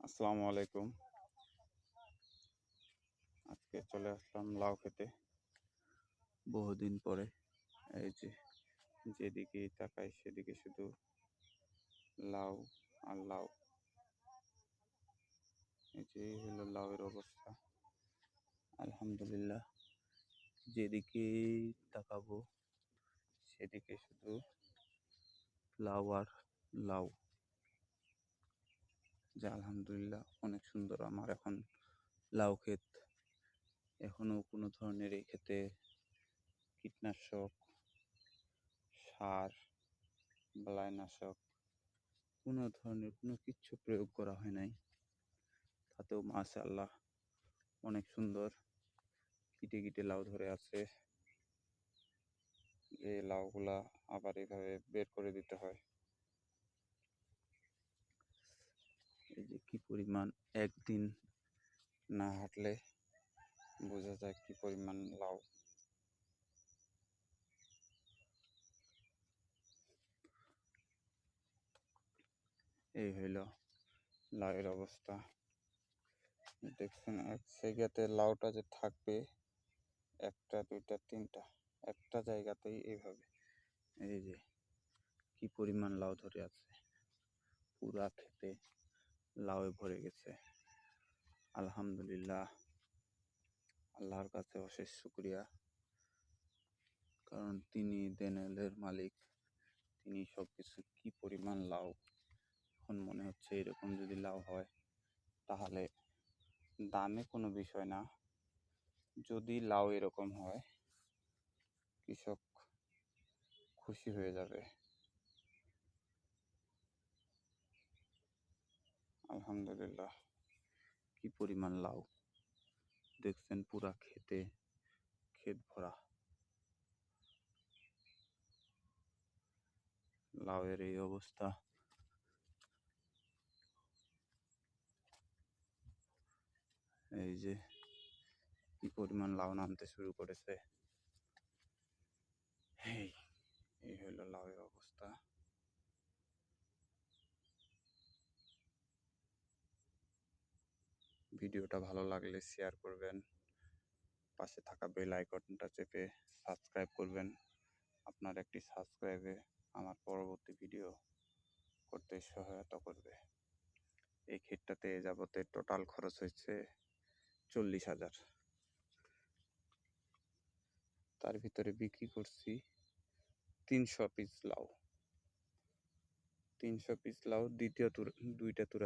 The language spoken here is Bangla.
আসসালামু আলাইকুম। আজকে চলে আসলাম লাউ খেতে বহুদিন পরে। এই যে যেদিকে তাকাই সেদিকে শুধু লাউ আর লাউ। এই যে এই হলো লাউয়ের অবস্থা। আলহামদুলিল্লাহ, যেদিকে তাকাবো সেদিকে শুধু লাউ আর লাউ। যে আলহামদুলিল্লাহ অনেক সুন্দর আমার এখন লাউ ক্ষেত। এখনো কোনো ধরনের এই ক্ষেতে কীটনাশক, সার, বালাইনাশক কোনো ধরনের কোনো কিচ্ছু প্রয়োগ করা হয় নাই। তাতেও মাশাআল্লাহ অনেক সুন্দর কিটে কিটে লাউ ধরে আছে। এই লাউগুলা আবার এভাবে বের করে দিতে হয়। এই যে কি পরিমাণ, একদিন না হাঁটলে বোঝা যায় কি পরিমাণ লাউ। এই হইল লাউয়ের অবস্থা। দেখছেন এক জায়গাতে লাউটা যে থাকবে, একটা দুইটা তিনটা, একটা জায়গাতেই এইভাবে। এই যে কি পরিমাণ লাউ ধরে আছে, পুরা খেতে লাউয়ে ভরে গেছে। আলহামদুলিল্লাহ, আল্লাহর কাছে অশেষ শুকরিয়া, কারণ তিনি দেনেলের মালিক, তিনি সব কিছু। কি পরিমাণ লাউ! এখন মনে হচ্ছে এরকম যদি লাউ হয় তাহলে দামে কোনো বিষয় না। যদি লাউ এরকম হয় কৃষক খুশি হয়ে যাবে। আলহামদুলিল্লাহ, কি পরিমাণ লাউ দেখছেন, পুরা খেতে ক্ষেত ভরা লাউয়ের এই অবস্থা। এই যে কি পরিমাণ লাউ নামতে শুরু করেছে। এই হলো লাউয়ের অবস্থা। ভিডিওটা ভালো লাগলে শেয়ার করবেন, পাশে থাকা বেল আইকনটা চেপে সাবস্ক্রাইব করবেন। আপনার একটি সাবস্ক্রাইবে আমার পরবর্তী ভিডিও করতে সহায়তা করবে। এই ক্ষেতটাতে যাবতে টোটাল খরচ হয়েছে 40,000। তার ভিতরে বিক্রি করছি 300 পিস লাউ। 300 পিস লাউ দুইটা তুরা